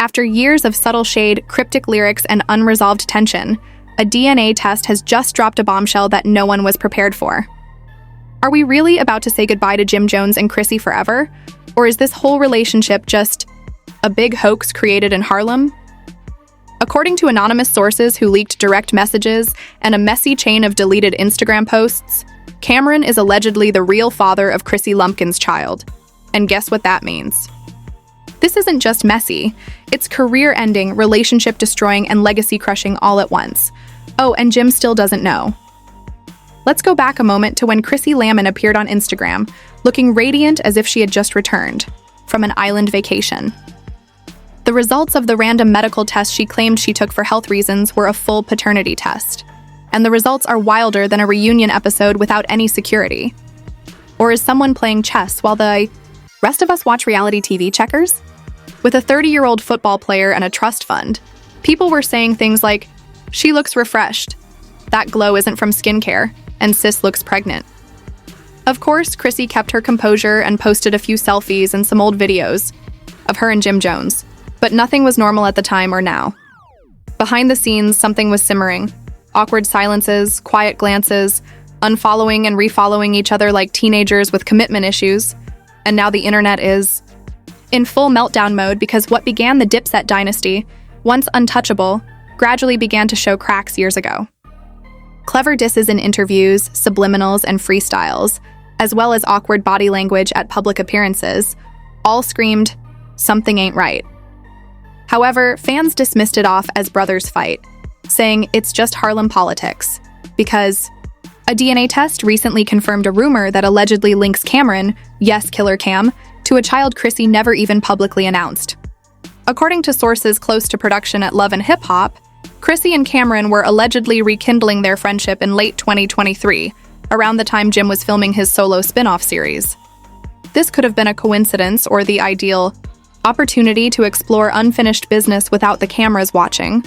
After years of subtle shade, cryptic lyrics, and unresolved tension, a DNA test has just dropped a bombshell that no one was prepared for. Are we really about to say goodbye to Jim Jones and Chrissy forever? Or is this whole relationship just a big hoax created in Harlem? According to anonymous sources who leaked direct messages and a messy chain of deleted Instagram posts, Camron is allegedly the real father of Chrissy Lampkin's child. And guess what that means? This isn't just messy, it's career-ending, relationship-destroying, and legacy-crushing all at once. Oh, and Jim still doesn't know. Let's go back a moment to when Chrissy Lampkin appeared on Instagram, looking radiant as if she had just returned from an island vacation. The results of the random medical test she claimed she took for health reasons were a full paternity test. And the results are wilder than a reunion episode without any security. Or is someone playing chess while the rest of us watch reality TV checkers? With a 30-year-old football player and a trust fund, people were saying things like, "She looks refreshed," "That glow isn't from skincare," and "Sis looks pregnant." Of course, Chrissy kept her composure and posted a few selfies and some old videos of her and Jim Jones. But nothing was normal at the time or now. Behind the scenes, something was simmering. Awkward silences, quiet glances, unfollowing and refollowing each other like teenagers with commitment issues. And now the internet is in full meltdown mode because what began the Dipset dynasty, once untouchable, gradually began to show cracks years ago. Clever disses in interviews, subliminals, and freestyles, as well as awkward body language at public appearances, all screamed, "Something ain't right." However, fans dismissed it off as brothers fight, saying it's just Harlem politics, because a DNA test recently confirmed a rumor that allegedly links Camron, yes, Killer Cam, to a child Chrissy never even publicly announced. According to sources close to production at Love and Hip Hop, Chrissy and Camron were allegedly rekindling their friendship in late 2023, around the time Jim was filming his solo spin-off series. This could have been a coincidence or the ideal opportunity to explore unfinished business without the cameras watching.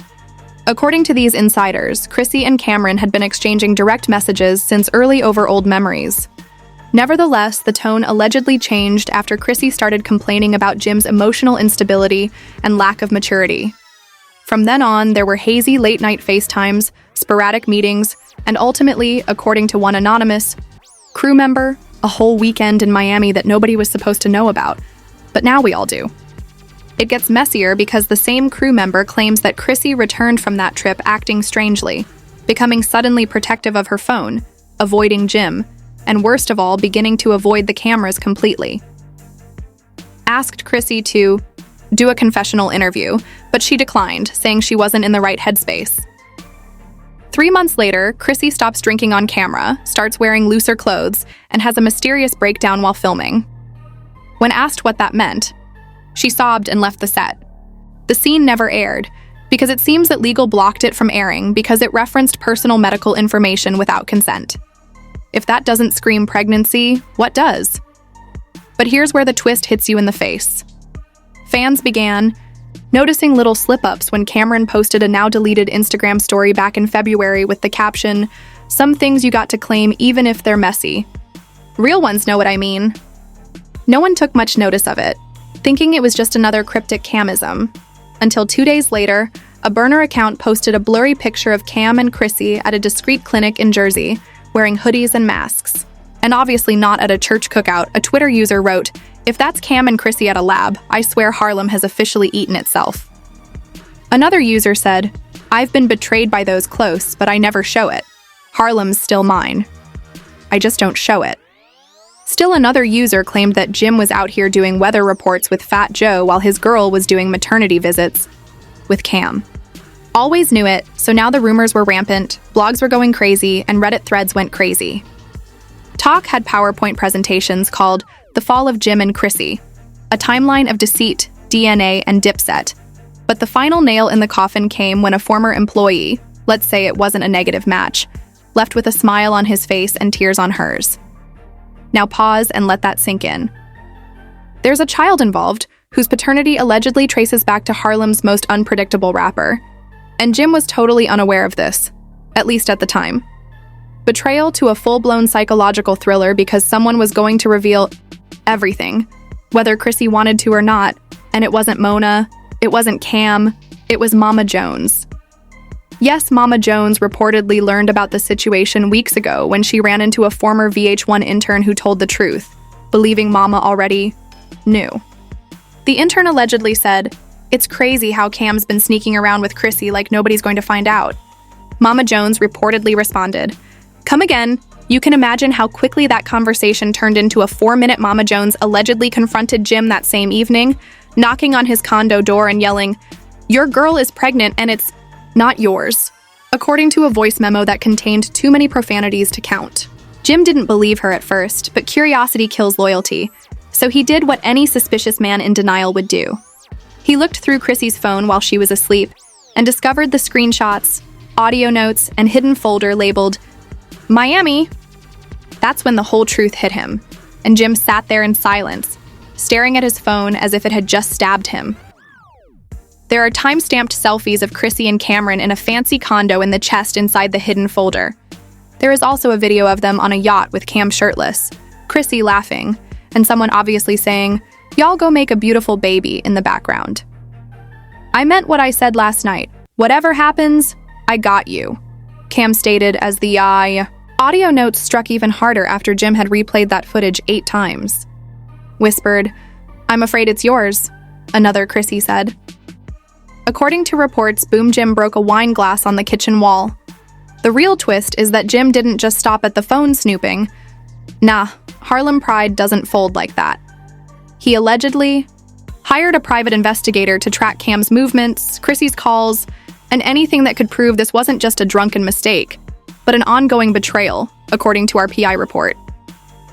According to these insiders, Chrissy and Camron had been exchanging direct messages since early over old memories. Nevertheless, the tone allegedly changed after Chrissy started complaining about Jim's emotional instability and lack of maturity. From then on, there were hazy late-night FaceTimes, sporadic meetings, and ultimately, according to one anonymous crew member, a whole weekend in Miami that nobody was supposed to know about. But now we all do. It gets messier because the same crew member claims that Chrissy returned from that trip acting strangely, becoming suddenly protective of her phone, avoiding Jim, and worst of all, beginning to avoid the cameras completely. Asked Chrissy to do a confessional interview, but she declined, saying she wasn't in the right headspace. 3 months later, Chrissy stops drinking on camera, starts wearing looser clothes, and has a mysterious breakdown while filming. When asked what that meant, she sobbed and left the set. The scene never aired, because it seems that legal blocked it from airing because it referenced personal medical information without consent. If that doesn't scream pregnancy, what does? But here's where the twist hits you in the face. Fans began noticing little slip-ups when Camron posted a now-deleted Instagram story back in February with the caption, "Some things you got to claim even if they're messy." Real ones know what I mean. No one took much notice of it, thinking it was just another cryptic Camism, until 2 days later, a burner account posted a blurry picture of Cam and Chrissy at a discreet clinic in Jersey, wearing hoodies and masks. And obviously not at a church cookout, a Twitter user wrote, "If that's Cam and Chrissy at a lab, I swear Harlem has officially eaten itself." Another user said, "I've been betrayed by those close, but I never show it. Harlem's still mine. I just don't show it." Still another user claimed that Jim was out here doing weather reports with Fat Joe while his girl was doing maternity visits with Cam. Always knew it, so now the rumors were rampant, blogs were going crazy, and Reddit threads went crazy. Talk had PowerPoint presentations called The Fall of Jim and Chrissy, a timeline of deceit, DNA, and Dipset. But the final nail in the coffin came when a former employee, let's say it wasn't a negative match, left with a smile on his face and tears on hers. Now pause and let that sink in. There's a child involved, whose paternity allegedly traces back to Harlem's most unpredictable rapper. And Jim was totally unaware of this, at least at the time. Betrayal to a full-blown psychological thriller because someone was going to reveal everything, whether Chrissy wanted to or not, and it wasn't Mona, It wasn't Cam, it was Mama Jones. Yes, Mama Jones reportedly learned about the situation weeks ago when she ran into a former VH1 intern who told the truth, believing Mama already knew. The intern allegedly said, "It's crazy how Cam's been sneaking around with Chrissy like nobody's going to find out." Mama Jones reportedly responded, "Come again." You can imagine how quickly that conversation turned into a 4-minute. Mama Jones allegedly confronted Jim that same evening, knocking on his condo door and yelling, "Your girl is pregnant and it's not yours," according to a voice memo that contained too many profanities to count. Jim didn't believe her at first, but curiosity kills loyalty, so he did what any suspicious man in denial would do. He looked through Chrissy's phone while she was asleep and discovered the screenshots, audio notes, and hidden folder labeled Miami. That's when the whole truth hit him, and Jim sat there in silence, staring at his phone as if it had just stabbed him. There are time-stamped selfies of Chrissy and Camron in a fancy condo in the chest inside the hidden folder. There is also a video of them on a yacht with Cam shirtless, Chrissy laughing, and someone obviously saying, "Y'all go make a beautiful baby" in the background. "I meant what I said last night. Whatever happens, I got you," Cam stated as the audio notes struck even harder after Jim had replayed that footage 8 times. Whispered, "I'm afraid it's yours," another Chrissy said. According to reports, Boom Jim broke a wine glass on the kitchen wall. The real twist is that Jim didn't just stop at the phone snooping. Nah, Harlem pride doesn't fold like that. He allegedly hired a private investigator to track Cam's movements, Chrissy's calls, and anything that could prove this wasn't just a drunken mistake, but an ongoing betrayal, according to our PI report.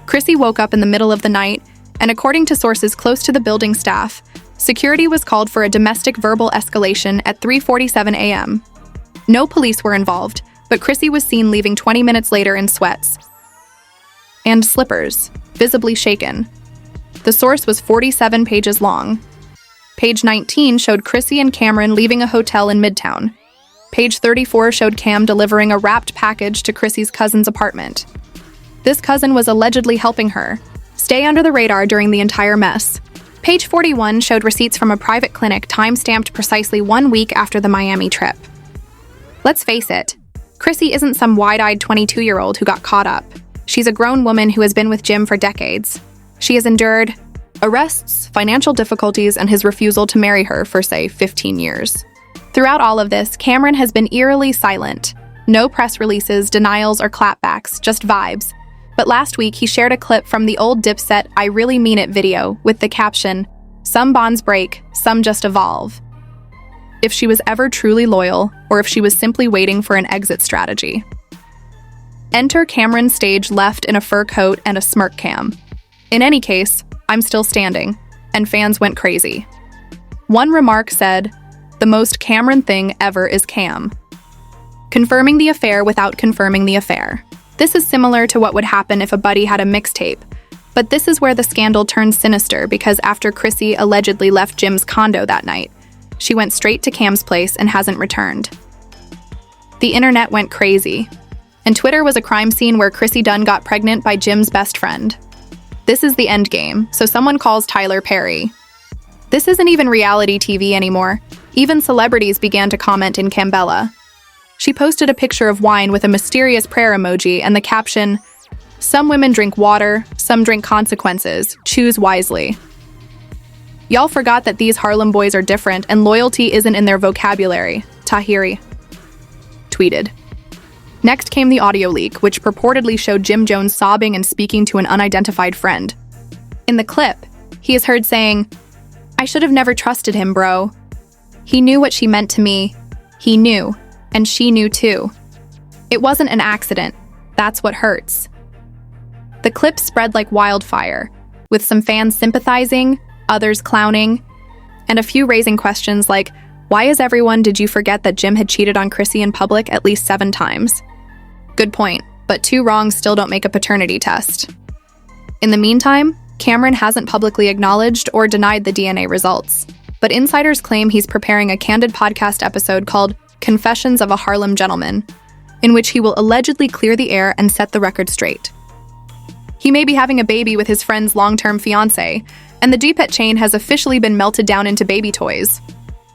Chrissy woke up in the middle of the night, and according to sources close to the building staff, security was called for a domestic verbal escalation at 3:47 a.m. No police were involved, but Chrissy was seen leaving 20 minutes later in sweats and slippers, visibly shaken. The source was 47 pages long. Page 19 showed Chrissy and Camron leaving a hotel in Midtown. Page 34 showed Cam delivering a wrapped package to Chrissy's cousin's apartment. This cousin was allegedly helping her stay under the radar during the entire mess. Page 41 showed receipts from a private clinic time-stamped precisely 1 week after the Miami trip. Let's face it, Chrissy isn't some wide-eyed 22-year-old who got caught up. She's a grown woman who has been with Jim for decades. She has endured arrests, financial difficulties, and his refusal to marry her for, say, 15 years. Throughout all of this, Camron has been eerily silent. No press releases, denials, or clapbacks, just vibes. But last week, he shared a clip from the old Dipset "I Really Mean It" video with the caption, "Some bonds break, some just evolve." If she was ever truly loyal, or if she was simply waiting for an exit strategy. Enter Camron stage left in a fur coat and a smirk cam. In any case, I'm still standing, and fans went crazy. One remark said, "The most Camron thing ever is Cam." Confirming the affair without confirming the affair. This is similar to what would happen if a buddy had a mixtape, but this is where the scandal turns sinister because after Chrissy allegedly left Jim's condo that night, she went straight to Cam's place and hasn't returned. The internet went crazy, and Twitter was a crime scene where Chrissy Dunn got pregnant by Jim's best friend. This is the end game, so someone calls Tyler Perry. This isn't even reality TV anymore. Even celebrities began to comment in Cambella. She posted a picture of wine with a mysterious prayer emoji and the caption, "Some women drink water, some drink consequences. Choose wisely." Y'all forgot that these Harlem boys are different and loyalty isn't in their vocabulary, Tahiri tweeted. Next came the audio leak, which purportedly showed Jim Jones sobbing and speaking to an unidentified friend. In the clip, he is heard saying, "I should have never trusted him, bro. He knew what she meant to me. He knew, and she knew too. It wasn't an accident. That's what hurts." The clip spread like wildfire, with some fans sympathizing, others clowning, and a few raising questions like, "Why is everyone, did you forget that Jim had cheated on Chrissy in public at least 7 times? Good point, but 2 wrongs still don't make a paternity test. In the meantime, Camron hasn't publicly acknowledged or denied the DNA results, but insiders claim he's preparing a candid podcast episode called Confessions of a Harlem Gentleman, in which he will allegedly clear the air and set the record straight. He may be having a baby with his friend's long-term fiancé, and the Depet chain has officially been melted down into baby toys.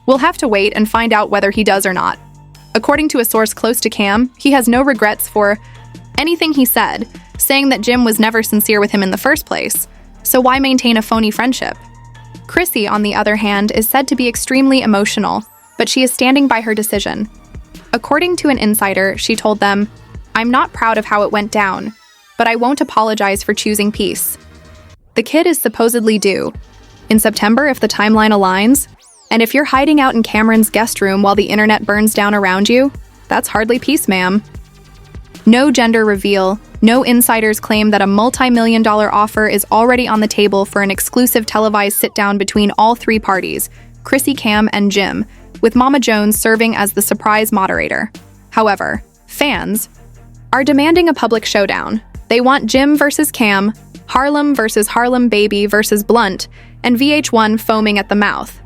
We'll have to wait and find out whether he does or not. According to a source close to Cam, he has no regrets for anything he said, saying that Jim was never sincere with him in the first place. So why maintain a phony friendship? Chrissy, on the other hand, is said to be extremely emotional, but she is standing by her decision. According to an insider, she told them, "I'm not proud of how it went down, but I won't apologize for choosing peace." The kid is supposedly due in September if the timeline aligns, and if you're hiding out in Camron's guest room while the internet burns down around you, that's hardly peace, ma'am. No gender reveal, no insiders claim that a multi-million-dollar offer is already on the table for an exclusive televised sit-down between all three parties, Chrissy, Cam, and Jim, with Mama Jones serving as the surprise moderator. However, fans are demanding a public showdown. They want Jim versus Cam, Harlem versus Harlem Baby versus Blunt, and VH1 foaming at the mouth.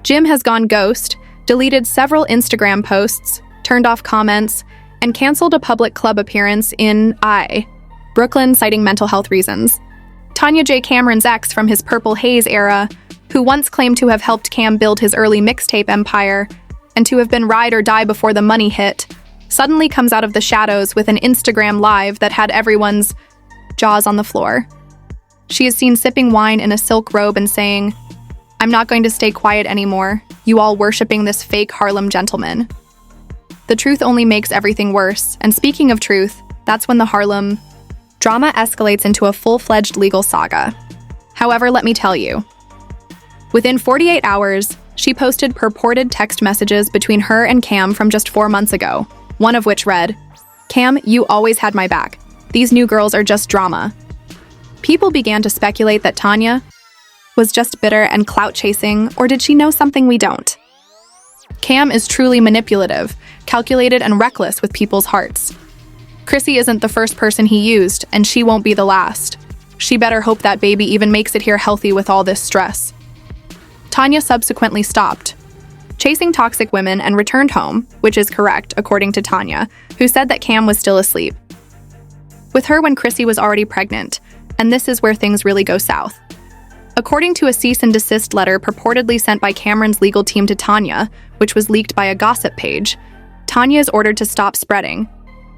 Jim has gone ghost, deleted several Instagram posts, turned off comments, and canceled a public club appearance in Brooklyn, citing mental health reasons. Tanya J. Cameron's ex from his Purple Haze era, who once claimed to have helped Cam build his early mixtape empire and to have been ride or die before the money hit, suddenly comes out of the shadows with an Instagram live that had everyone's jaws on the floor. She is seen sipping wine in a silk robe and saying, "I'm not going to stay quiet anymore, you all worshipping this fake Harlem gentleman." The truth only makes everything worse, and speaking of truth, that's when the Harlem drama escalates into a full-fledged legal saga. However, let me tell you, within 48 hours, she posted purported text messages between her and Cam from just 4 months ago, one of which read, "Cam, you always had my back. These new girls are just drama." People began to speculate that Tanya was just bitter and clout-chasing, or did she know something we don't? Cam is truly manipulative, calculated, and reckless with people's hearts. Chrissy isn't the first person he used, and she won't be the last. She better hope that baby even makes it here healthy with all this stress. Tanya subsequently stopped chasing toxic women and returned home, which is correct, according to Tanya, who said that Cam was still asleep with her when Chrissy was already pregnant, and this is where things really go south. According to a cease and desist letter purportedly sent by Camron's legal team to Tanya, which was leaked by a gossip page, Tanya is ordered to stop spreading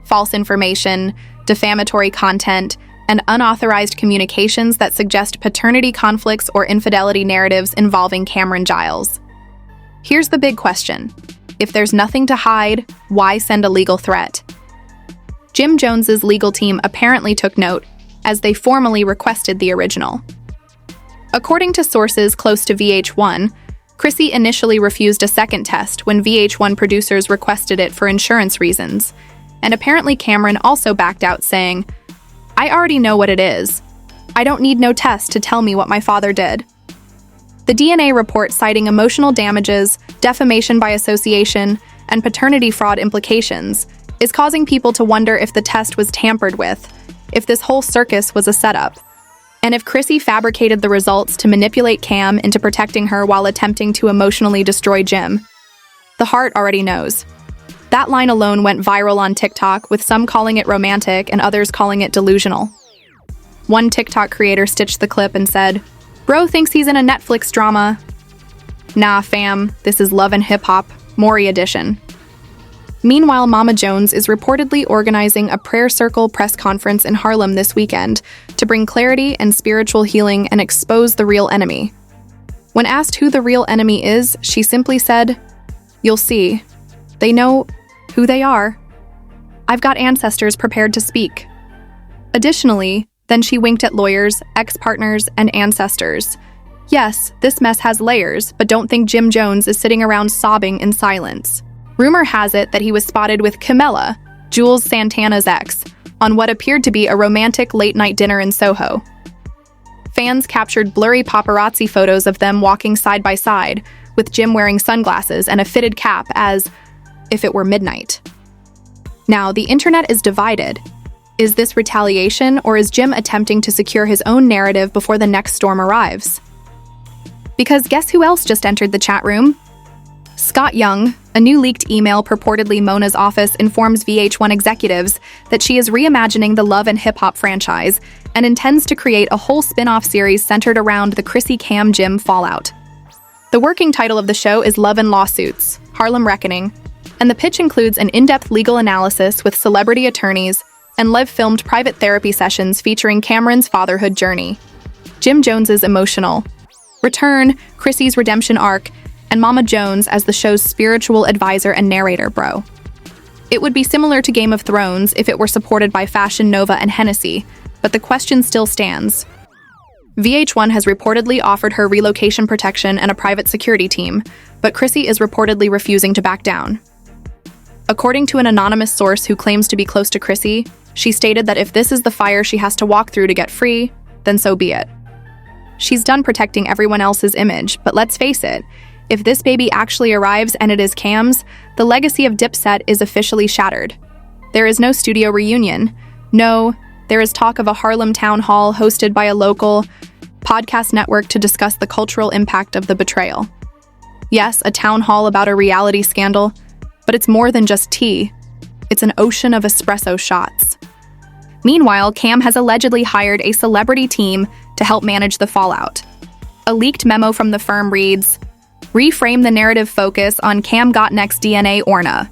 false information, defamatory content, and unauthorized communications that suggest paternity conflicts or infidelity narratives involving Camron Giles. Here's the big question. If there's nothing to hide, why send a legal threat? Jim Jones's legal team apparently took note, as they formally requested the original. According to sources close to VH1, Chrissy initially refused a second test when VH1 producers requested it for insurance reasons, and apparently Camron also backed out saying, "I already know what it is. I don't need no test to tell me what my father did." The DNA report citing emotional damages, defamation by association, and paternity fraud implications is causing people to wonder if the test was tampered with, if this whole circus was a setup, and if Chrissy fabricated the results to manipulate Cam into protecting her while attempting to emotionally destroy Jim. The heart already knows. That line alone went viral on TikTok, with some calling it romantic and others calling it delusional. One TikTok creator stitched the clip and said, "Bro thinks he's in a Netflix drama." Nah, fam, this is Love and Hip Hop, Maury edition. Meanwhile, Mama Jones is reportedly organizing a prayer circle press conference in Harlem this weekend to bring clarity and spiritual healing and expose the real enemy. When asked who the real enemy is, she simply said, "You'll see. They know who they are. I've got ancestors prepared to speak." Additionally, then she winked at lawyers, ex-partners, and ancestors. Yes, this mess has layers, but don't think Jim Jones is sitting around sobbing in silence. Rumor has it that he was spotted with Camilla, Jules Santana's ex, on what appeared to be a romantic late-night dinner in Soho. Fans captured blurry paparazzi photos of them walking side by side, with Jim wearing sunglasses and a fitted cap as if it were midnight. Now, the internet is divided. Is this retaliation, or is Jim attempting to secure his own narrative before the next storm arrives? Because guess who else just entered the chat room? Scott Young. A new leaked email purportedly Mona's office informs VH1 executives that she is reimagining the Love and Hip Hop franchise and intends to create a whole spin-off series centered around the Chrissy Cam Jim fallout. The working title of the show is Love and Lawsuits: Harlem Reckoning, and the pitch includes an in-depth legal analysis with celebrity attorneys and live-filmed private therapy sessions featuring Camron's fatherhood journey, Jim Jones's emotional return, Chrissy's redemption arc, and Mama Jones as the show's spiritual advisor and narrator bro. It would be similar to Game of Thrones if it were supported by Fashion Nova and Hennessy, but the question still stands. VH1 has reportedly offered her relocation protection and a private security team, but Chrissy is reportedly refusing to back down. According to an anonymous source who claims to be close to Chrissy, she stated that if this is the fire she has to walk through to get free, then so be it. She's done protecting everyone else's image, but let's face it, if this baby actually arrives and it is Cam's, the legacy of Dipset is officially shattered. There is no studio reunion. No, there is talk of a Harlem town hall hosted by a local podcast network to discuss the cultural impact of the betrayal. Yes, a town hall about a reality scandal, but it's more than just tea. It's an ocean of espresso shots. Meanwhile, Cam has allegedly hired a celebrity team to help manage the fallout. A leaked memo from the firm reads, "Reframe the narrative focus on Cam Got Next DNA Orna.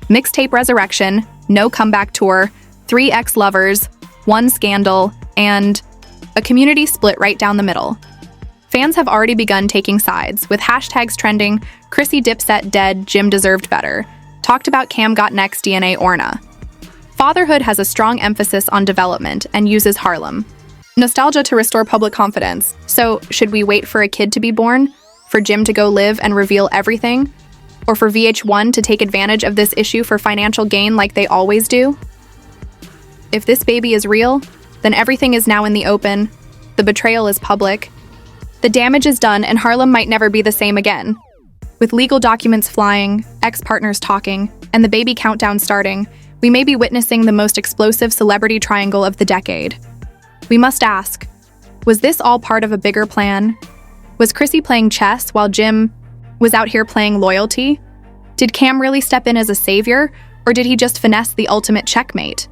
Mixtape Resurrection, No Comeback Tour, 3 ex-lovers, 1 scandal, and a community split right down the middle." Fans have already begun taking sides, with hashtags trending, Chrissy Dipset dead, Jim deserved better, talked about Cam Got Next DNA Orna. Fatherhood has a strong emphasis on development and uses Harlem nostalgia to restore public confidence. So, should we wait for a kid to be born? For Jim to go live and reveal everything? Or for VH1 to take advantage of this issue for financial gain like they always do? If this baby is real, then everything is now in the open. The betrayal is public. The damage is done, and Harlem might never be the same again. With legal documents flying, ex-partners talking, and the baby countdown starting, we may be witnessing the most explosive celebrity triangle of the decade. We must ask, was this all part of a bigger plan? Was Chrissy playing chess while Jim was out here playing loyalty? Did Cam really step in as a savior, or did he just finesse the ultimate checkmate?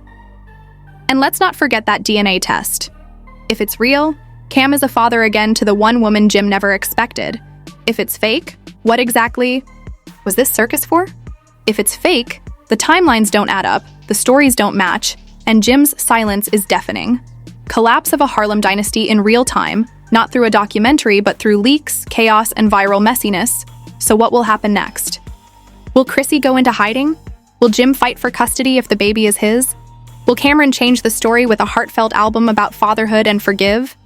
And let's not forget that DNA test. If it's real, Cam is a father again to the one woman Jim never expected. If it's fake, what exactly was this circus for? If it's fake, the timelines don't add up, the stories don't match, and Jim's silence is deafening. Collapse of a Harlem dynasty in real time, not through a documentary, but through leaks, chaos, and viral messiness. So what will happen next? Will Chrissy go into hiding? Will Jim fight for custody if the baby is his? Will Camron change the story with a heartfelt album about fatherhood and forgive?